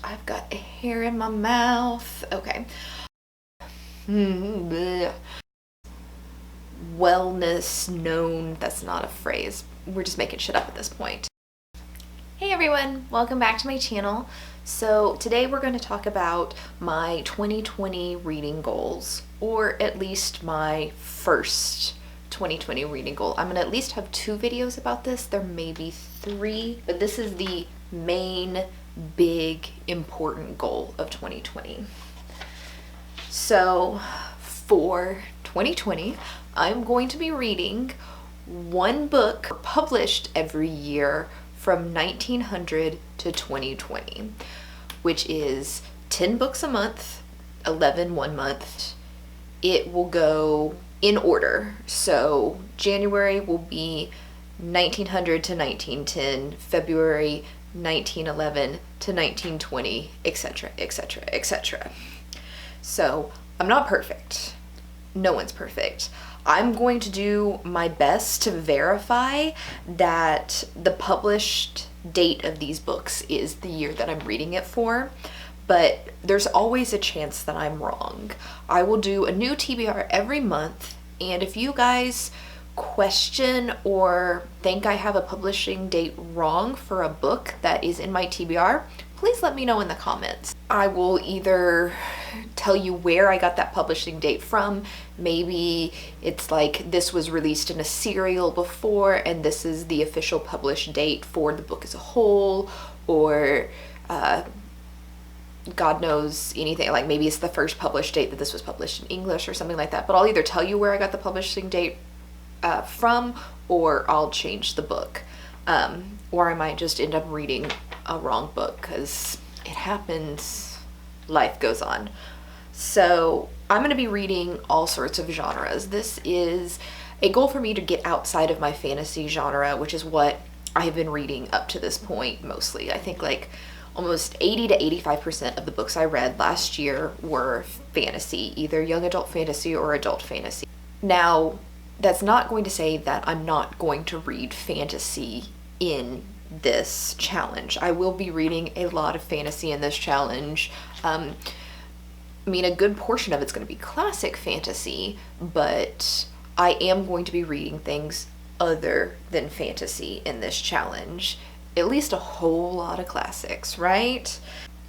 I've got a hair in my mouth. Okay. Wellness known, that's not a phrase. We're just making shit up at this point. Hey everyone, welcome back to my channel. So today we're going to talk about my 2020 reading goals, or at least my first 2020 reading goal. I'm going to at least have 2 videos about this. There may be 3, but this is the main big important goal of 2020. So for 2020, I'm going to be reading 1 book published every year from 1900 to 2020, which is 10 books a month, 11 1 month. It will go in order. So January will be 1900 to 1910, February 1911 to 1920, etc., etc., etc. So I'm not perfect. No one's perfect. I'm going to do my best to verify that the published date of these books is the year that I'm reading it for, but there's always a chance that I'm wrong. I will do a new TBR every month, and if you guys question or think I have a publishing date wrong for a book that is in my TBR, please let me know in the comments. I will either tell you where I got that publishing date from. Maybe it's like this was released in a serial before and this is the official published date for the book as a whole, or God knows anything, like maybe it's the first published date that this was published in English or something like that. But I'll either tell you where I got the publishing date from, or I'll change the book, or I might just end up reading a wrong book because it happens. Life goes on. So I'm going to be reading all sorts of genres. This is a goal for me to get outside of my fantasy genre, which is what I have been reading up to this point mostly. I think like almost 80 to 85% of the books I read last year were fantasy, either young adult fantasy or adult fantasy. Now, that's not going to say that I'm not going to read fantasy in this challenge. I will be reading a lot of fantasy in this challenge. I mean, a good portion of it's going to be classic fantasy, but I am going to be reading things other than fantasy in this challenge. At least a whole lot of classics, right?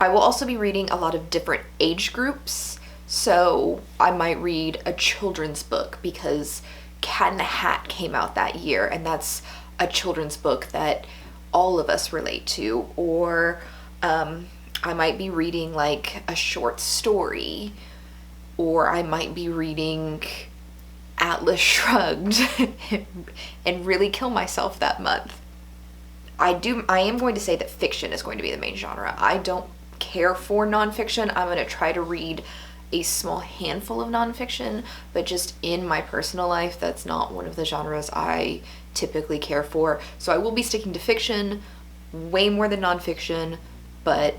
I will also be reading a lot of different age groups. So I might read a children's book because Cat in the Hat came out that year, and that's a children's book that all of us relate to. Or I might be reading like a short story, or I might be reading Atlas Shrugged and really kill myself that month. I am going to say that fiction is going to be the main genre. I don't care for nonfiction. I'm going to try to read a small handful of nonfiction, but just in my personal life, that's not one of the genres I typically care for. So I will be sticking to fiction way more than nonfiction, but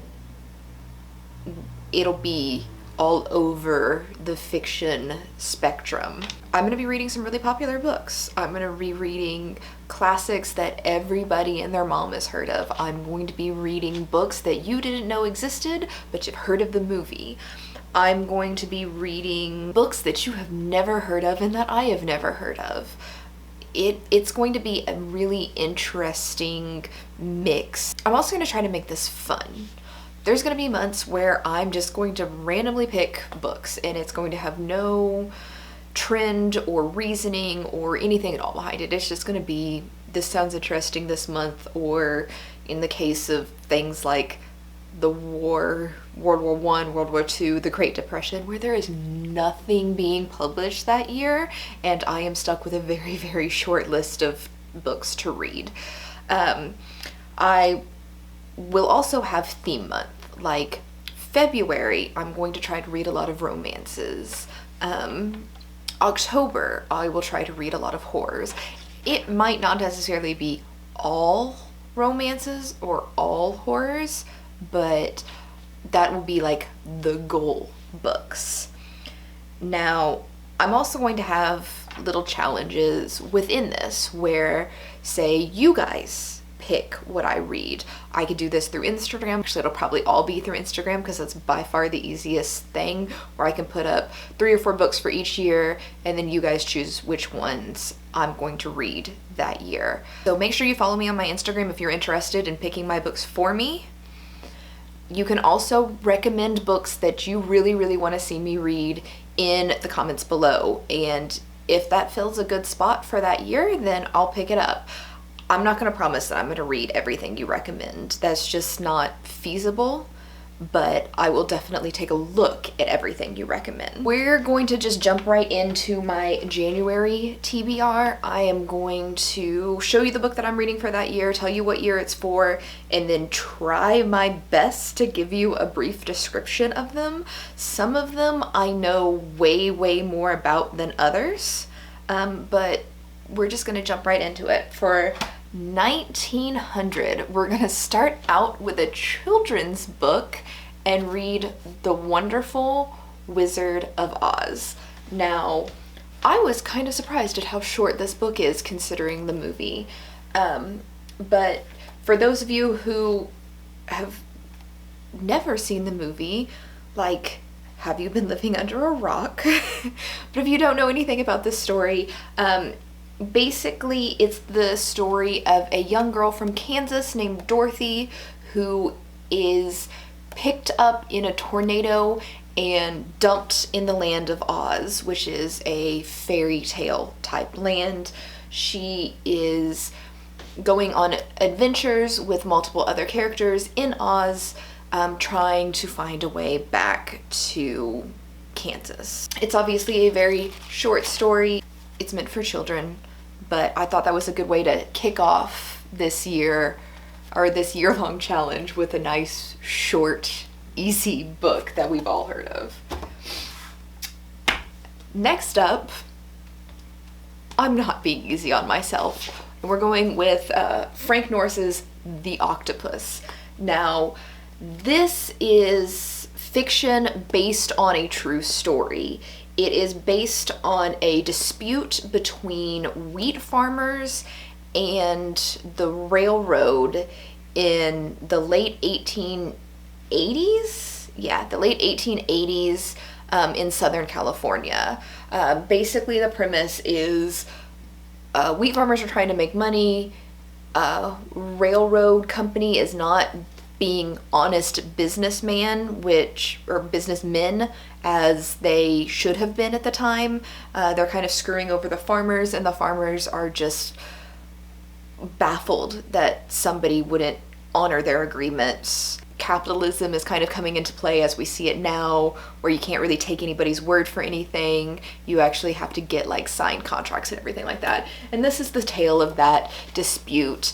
it'll be all over the fiction spectrum. I'm going to be reading some really popular books. I'm going to be reading classics that everybody and their mom has heard of. I'm going to be reading books that you didn't know existed, but you've heard of the movie. I'm going to be reading books that you have never heard of and that I have never heard of. It's going to be a really interesting mix. I'm also going to try to make this fun. There's going to be months where I'm just going to randomly pick books, and it's going to have no trend or reasoning or anything at all behind it. It's just going to be, this sounds interesting this month, or in the case of things like the war, World War I, World War II, the Great Depression, where there is nothing being published that year, and I am stuck with a very, very short list of books to read. I will also have theme month. Like February, I'm going to try to read a lot of romances. October, I will try to read a lot of horrors. It might not necessarily be all romances or all horrors, but that will be like the goal books. Now, I'm also going to have little challenges within this where, say, you guys pick what I read. I could do this through Instagram. Actually, it'll probably all be through Instagram because that's by far the easiest thing, where I can put up 3 or 4 books for each year, and then you guys choose which ones I'm going to read that year. So make sure you follow me on my Instagram if you're interested in picking my books for me. You can also recommend books that you really, really want to see me read in the comments below. And if that fills a good spot for that year, then I'll pick it up. I'm not going to promise that I'm going to read everything you recommend. That's just not feasible, but I will definitely take a look at everything you recommend. We're going to just jump right into my January TBR. I am going to show you the book that I'm reading for that year, tell you what year it's for, and then try my best to give you a brief description of them. Some of them I know way, way more about than others, but we're just gonna jump right into it. For 1900, we're gonna start out with a children's book and read The Wonderful Wizard of Oz. Now, I was kind of surprised at how short this book is considering the movie, but for those of you who have never seen the movie, like, have you been living under a rock? But if you don't know anything about this story, basically, it's the story of a young girl from Kansas named Dorothy who is picked up in a tornado and dumped in the land of Oz, which is a fairy tale type land. She is going on adventures with multiple other characters in Oz, trying to find a way back to Kansas. It's obviously a very short story. It's meant for children, but I thought that was a good way to kick off this year, or this year-long challenge, with a nice, short, easy book that we've all heard of. Next up, I'm not being easy on myself. We're going with Frank Norris's The Octopus. Now, this is fiction based on a true story. It is based on a dispute between wheat farmers and the railroad in the late 1880s? Yeah, the late 1880s in Southern California. Basically, the premise is wheat farmers are trying to make money. Railroad company is not being honest businessmen, or businessmen, as they should have been at the time. They're kind of screwing over the farmers, and the farmers are just baffled that somebody wouldn't honor their agreements. Capitalism is kind of coming into play as we see it now, where you can't really take anybody's word for anything. You actually have to get like signed contracts and everything like that. And this is the tale of that dispute.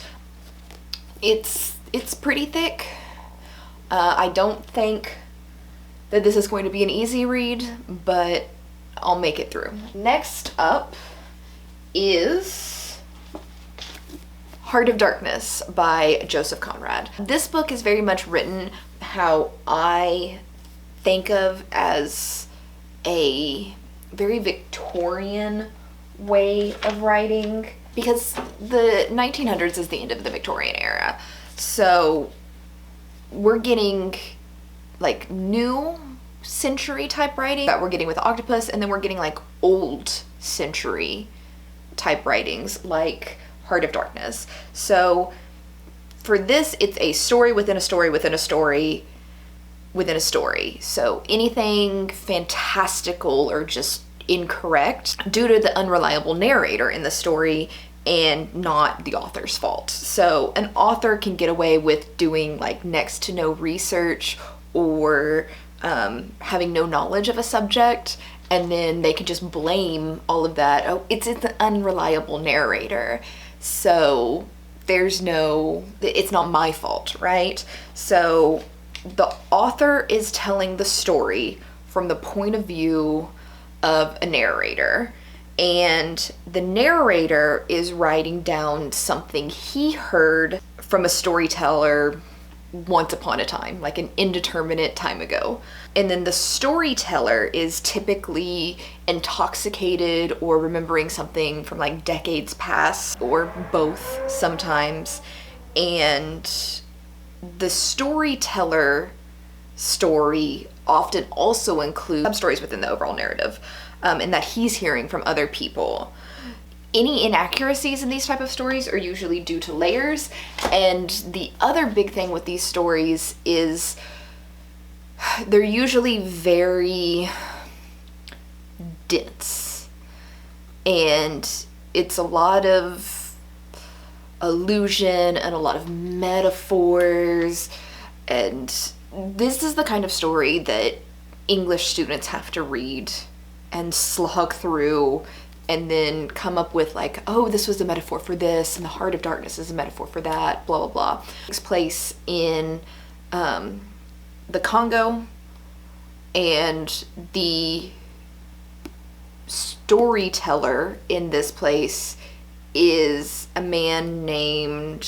It's pretty thick. I don't think that this is going to be an easy read, but I'll make it through. Next up is Heart of Darkness by Joseph Conrad. This book is very much written how I think of as a very Victorian way of writing, because the 1900s is the end of the Victorian era. So we're getting like new century type writing that we're getting with Octopus, and then we're getting like old century type writings like Heart of Darkness. So for this, it's a story within a story within a story within a story. So anything fantastical or just incorrect due to the unreliable narrator in the story, and not the author's fault. So an author can get away with doing like next to no research, or having no knowledge of a subject, and then they can just blame all of that. Oh, it's an unreliable narrator, so it's not my fault, right? So the author is telling the story from the point of view of a narrator, and the narrator is writing down something he heard from a storyteller once upon a time, like an indeterminate time ago. And then the storyteller is typically intoxicated or remembering something from like decades past, or both sometimes. And the storyteller story often also includes sub-stories within the overall narrative, and that he's hearing from other people. Any inaccuracies in these type of stories are usually due to layers, and the other big thing with these stories is they're usually very dense, and it's a lot of allusion and a lot of metaphors, and this is the kind of story that English students have to read and slog through and then come up with like, oh, this was a metaphor for this, and the heart of darkness is a metaphor for that, blah, blah, blah. It takes place in the Congo, and the storyteller in this place is a man named,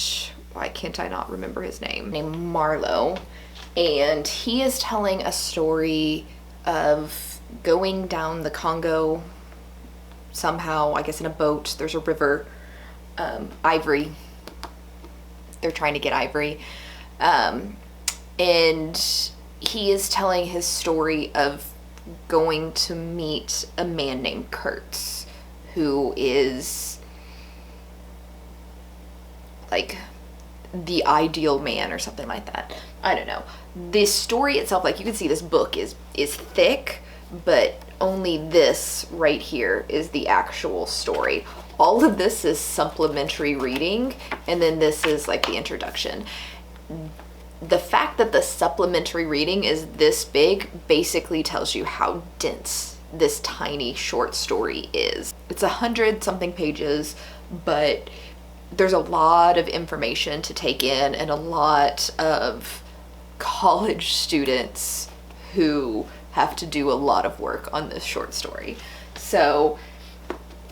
why can't I not remember his name? Named Marlowe. And he is telling a story of going down the Congo somehow, I guess in a boat. There's a river, ivory. They're trying to get ivory. And he is telling his story of going to meet a man named Kurtz, who is like the ideal man or something like that. I don't know. This story itself, like you can see, this book is thick, but only this right here is the actual story. All of this is supplementary reading, and then this is like the introduction. The fact that the supplementary reading is this big basically tells you how dense this tiny short story is. It's 100-something pages, but there's a lot of information to take in, and a lot of college students who have to do a lot of work on this short story. So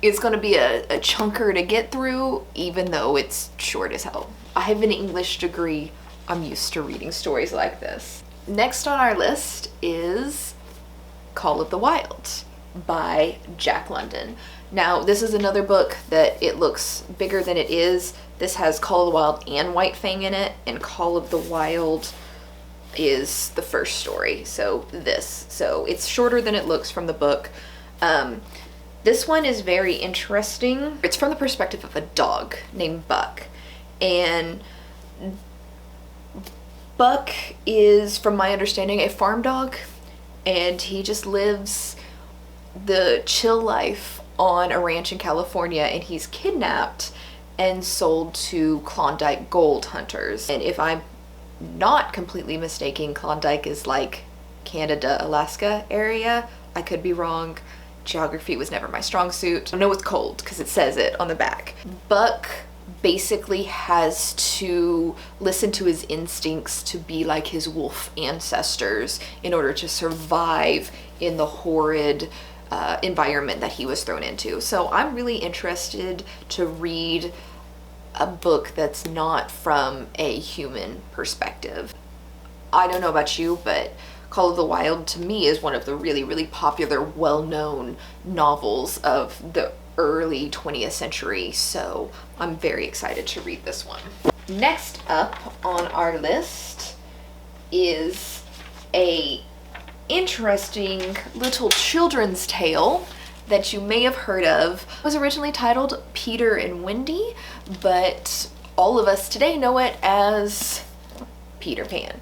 it's going to be a chunker to get through, even though it's short as hell. I have an English degree. I'm used to reading stories like this. Next on our list is Call of the Wild by Jack London. Now, this is another book that it looks bigger than it is. This has Call of the Wild and White Fang in it, and Call of the Wild is the first story. So it's shorter than it looks from the book. This one is very interesting. It's from the perspective of a dog named Buck, and Buck is, from my understanding, a farm dog, and he just lives the chill life on a ranch in California, and he's kidnapped and sold to Klondike gold hunters. And if I'm not completely mistaken, Klondike is like Canada, Alaska area. I could be wrong. Geography was never my strong suit. I know it's cold because it says it on the back. Buck basically has to listen to his instincts to be like his wolf ancestors in order to survive in the horrid environment that he was thrown into. So I'm really interested to read a book that's not from a human perspective. I don't know about you, but Call of the Wild to me is one of the really, really popular, well-known novels of the early 20th century, so I'm very excited to read this one. Next up on our list is a interesting little children's tale that you may have heard of. It was originally titled Peter and Wendy, but all of us today know it as Peter Pan.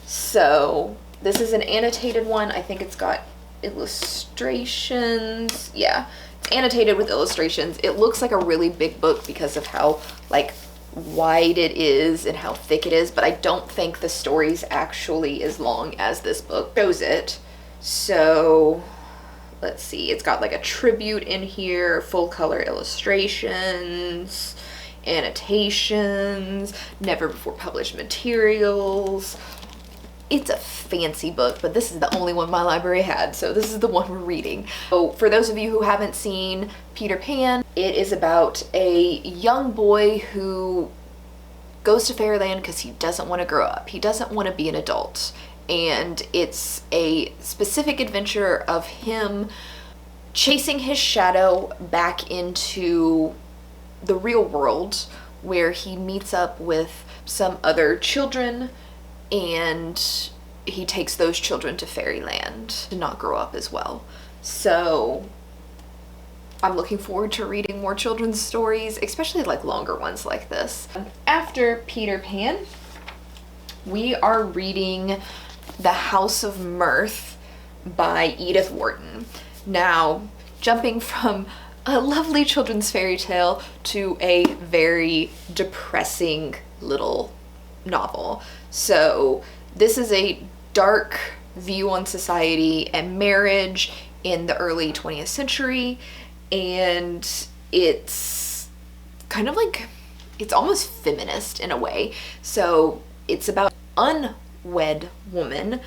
So this is an annotated one. I think it's got illustrations. Yeah, it's annotated with illustrations. It looks like a really big book because of how like wide it is and how thick it is, but I don't think the story's actually as long as this book shows it. So let's see, it's got like a tribute in here, full color illustrations, annotations, never before published materials. It's a fancy book, but this is the only one my library had, so this is the one we're reading. So for those of you who haven't seen Peter Pan, it is about a young boy who goes to Fairyland because he doesn't want to grow up. He doesn't want to be an adult. And it's a specific adventure of him chasing his shadow back into the real world, where he meets up with some other children, and he takes those children to fairyland to not grow up as well. So I'm looking forward to reading more children's stories, especially like longer ones like this. After Peter Pan, we are reading The House of Mirth by Edith Wharton. Now, jumping from a lovely children's fairy tale to a very depressing little novel. So this is a dark view on society and marriage in the early 20th century, and it's kind of like, it's almost feminist in a way. So it's about an unwed woman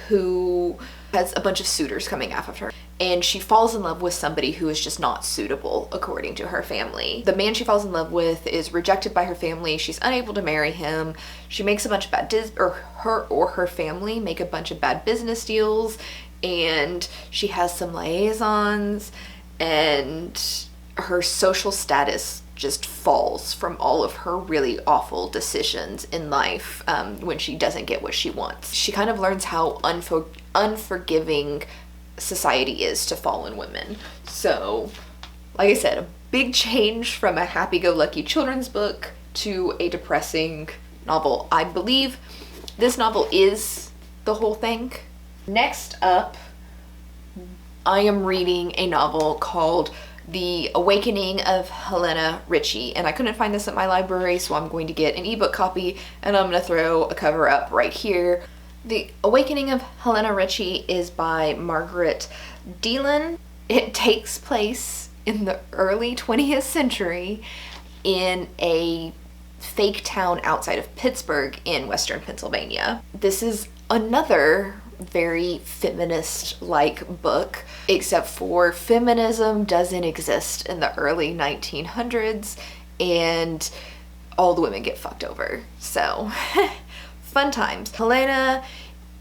who has a bunch of suitors coming after her, and she falls in love with somebody who is just not suitable according to her family. The man she falls in love with is rejected by her family. She's unable to marry him. She makes a bunch of bad her family make a bunch of bad business deals, and she has some liaisons, and her social status just falls from all of her really awful decisions in life when she doesn't get what she wants. She kind of learns how unforgiving society is to fallen women. So, like I said, a big change from a happy-go-lucky children's book to a depressing novel. I believe this novel is the whole thing. Next up, I am reading a novel called The Awakening of Helena, Ricci, and I couldn't find this at my library, so I'm going to get an ebook copy, and I'm going to throw a cover up right here. The Awakening of Helena, Ricci is by Margaret Deland. It takes place in the early 20th century in a fake town outside of Pittsburgh in western Pennsylvania. This is another very feminist-like book, except for feminism doesn't exist in the early 1900s, and all the women get fucked over. So, fun times. Helena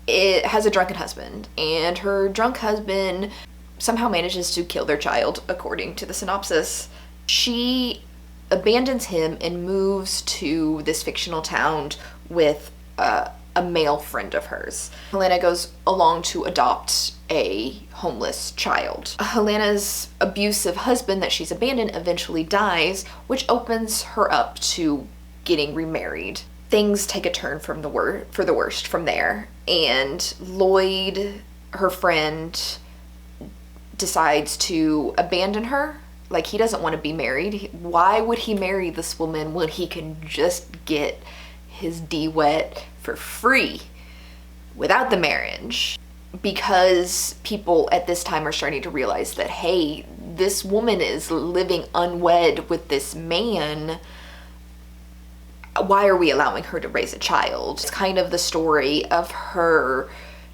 has a drunken husband, and her drunk husband somehow manages to kill their child, according to the synopsis. She abandons him and moves to this fictional town with a male friend of hers. Helena goes along to adopt a homeless child. Helena's abusive husband that she's abandoned eventually dies, which opens her up to getting remarried. Things take a turn for the worst from there, and Lloyd, her friend, decides to abandon her. Like, he doesn't want to be married. Why would he marry this woman when he can just get his D wet for free without the marriage? Because people at this time are starting to realize that, hey, this woman is living unwed with this man. Why are we allowing her to raise a child? It's kind of the story of her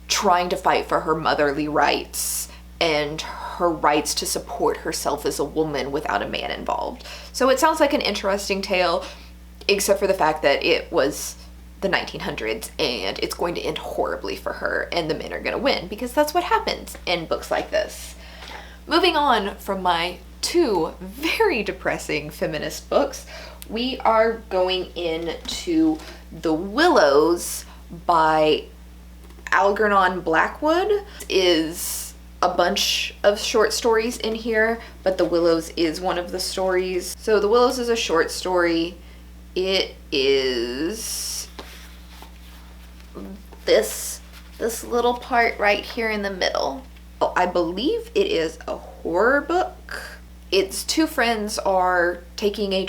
trying to fight for her motherly rights and her rights to support herself as a woman without a man involved. So it sounds like an interesting tale, except for the fact that it was the 1900s and it's going to end horribly for her, and the men are going to win, because that's what happens in books like this. Moving on from my two very depressing feminist books, we are going into The Willows by Algernon Blackwood. Is a bunch of short stories in here, but The Willows is one of the stories. So The Willows is a short story. It is this little part right here in the middle. I believe it is a horror book. It's two friends are taking a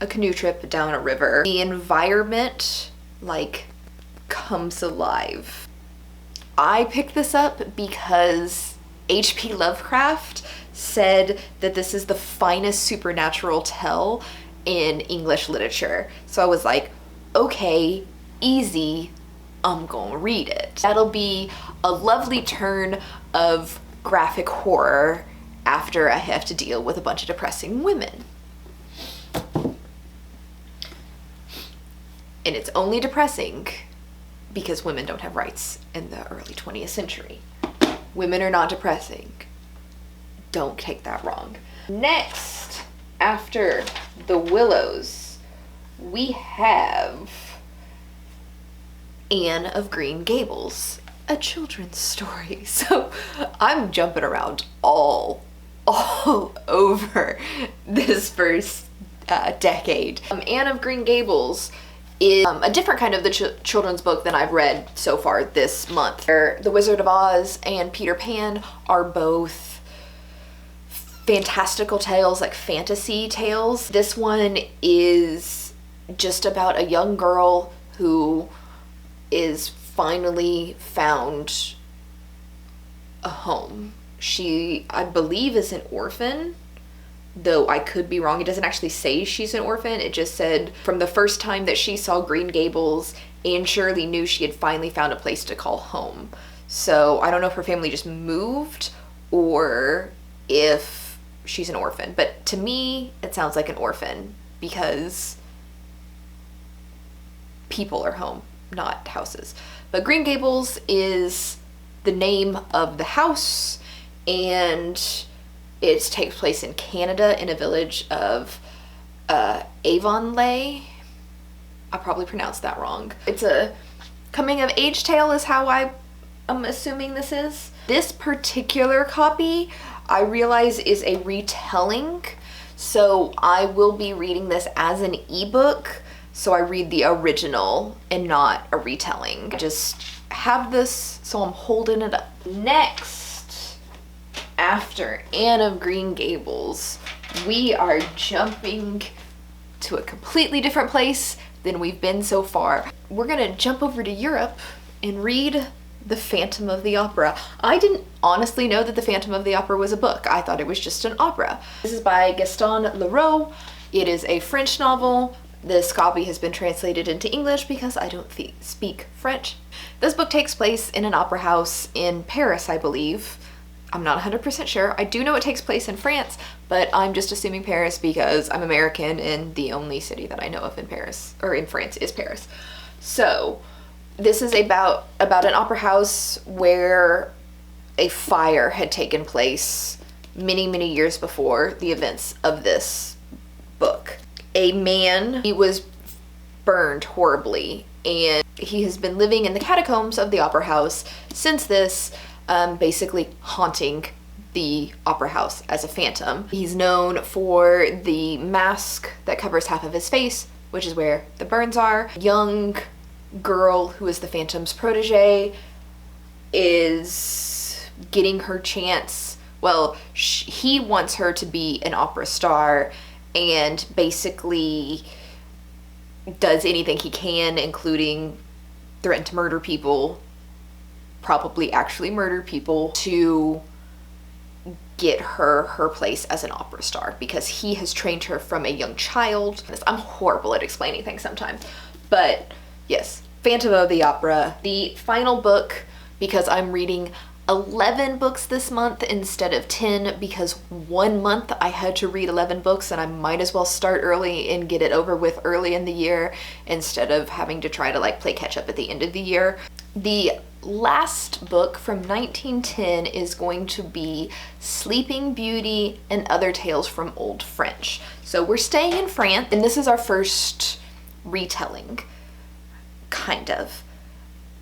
canoe trip down a river. The environment, like, comes alive. I picked this up because H.P. Lovecraft said that this is the finest supernatural tale in English literature. So I was like, okay, easy, I'm gonna read it. That'll be a lovely turn of graphic horror after I have to deal with a bunch of depressing women. And it's only depressing because women don't have rights in the early 20th century. Women are not depressing. Don't take that wrong. Next, after The Willows, we have Anne of Green Gables, a children's story. So I'm jumping around all over this first decade. Anne of Green Gables is a different kind of the children's book than I've read so far this month. The Wizard of Oz and Peter Pan are both fantastical tales, like fantasy tales. This one is just about a young girl who is finally found a home. She, I believe, is an orphan, though I could be wrong. It doesn't actually say she's an orphan. It just said from the first time that she saw Green Gables, Anne Shirley knew she had finally found a place to call home. So I don't know if her family just moved or if she's an orphan. But to me, it sounds like an orphan because people are home, not houses. But Green Gables is the name of the house, and it takes place in Canada in a village of Avonlea. I probably pronounced that wrong. It's a coming of age tale is how I'm assuming this is. This particular copy I realize is a retelling, so I will be reading this as an ebook, so I read the original and not a retelling. I just have this, so I'm holding it up. Next, after Anne of Green Gables, we are jumping to a completely different place than we've been so far. We're gonna jump over to Europe and read The Phantom of the Opera. I didn't honestly know that The Phantom of the Opera was a book. I thought it was just an opera. This is by Gaston Leroux. It is a French novel. This copy has been translated into English because I don't speak French. This book takes place in an opera house in Paris, I believe. I'm not 100% sure. I do know it takes place in France, but I'm just assuming Paris because I'm American and the only city that I know of in Paris, or in France, is Paris. So this is about an opera house where a fire had taken place many, many years before the events of this book. A man, he was burned horribly, and he has been living in the catacombs of the opera house since this, basically haunting the opera house as a phantom. He's known for the mask that covers half of his face, which is where the burns are. A young girl who is the phantom's protege is getting her chance. Well, he wants her to be an opera star and basically does anything he can, including threaten to murder people, probably actually murder people, to get her place as an opera star because he has trained her from a young child. I'm horrible at explaining things sometimes, but yes, Phantom of the Opera. The final book, because I'm reading 11 books this month instead of 10 because 1 month I had to read 11 books and I might as well start early and get it over with early in the year instead of having to try to like play catch up at the end of the year. The last book from 1910 is going to be Sleeping Beauty and Other Tales from Old French. So we're staying in France, and this is our first retelling, kind of.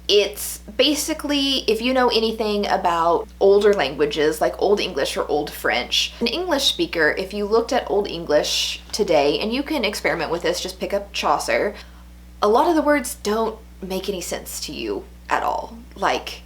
It's basically, if you know anything about older languages like Old English or Old French, an English speaker, if you looked at Old English today, and you can experiment with this, just pick up Chaucer, a lot of the words don't make any sense to you at all. Like,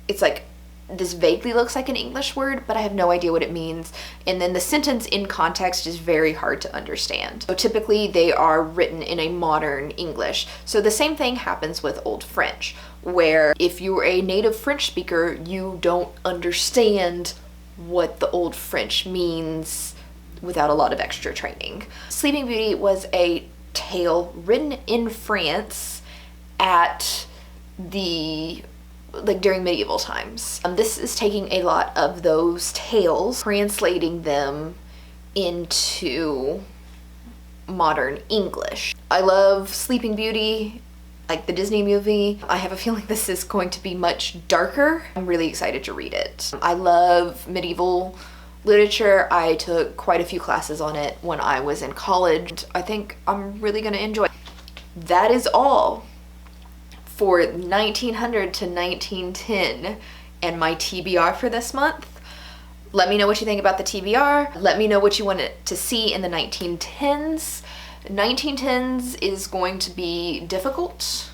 it's like, this vaguely looks like an English word, but I have no idea what it means. And then the sentence in context is very hard to understand. So typically they are written in a modern English. So the same thing happens with Old French, where if you're a native French speaker, you don't understand what the Old French means without a lot of extra training. Sleeping Beauty was a tale written in France at during medieval times. This is taking a lot of those tales, translating them into modern English. I love Sleeping Beauty, like the Disney movie. I have a feeling this is going to be much darker. I'm really excited to read it. I love medieval literature. I took quite a few classes on it when I was in college. I think I'm really gonna enjoy it. That is all for 1900 to 1910 and my TBR for this month. Let me know what you think about the TBR. Let me know what you want to see in the 1910s. 1910s is going to be difficult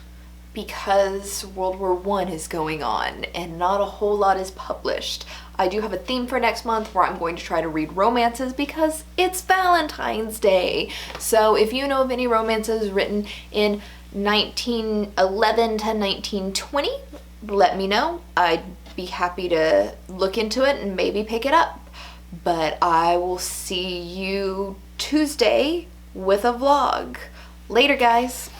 because World War I is going on and not a whole lot is published. I do have a theme for next month where I'm going to try to read romances because it's Valentine's Day. So if you know of any romances written in 1911 to 1920, let me know. I'd be happy to look into it and maybe pick it up. But I will see you Tuesday with a vlog. Later, guys.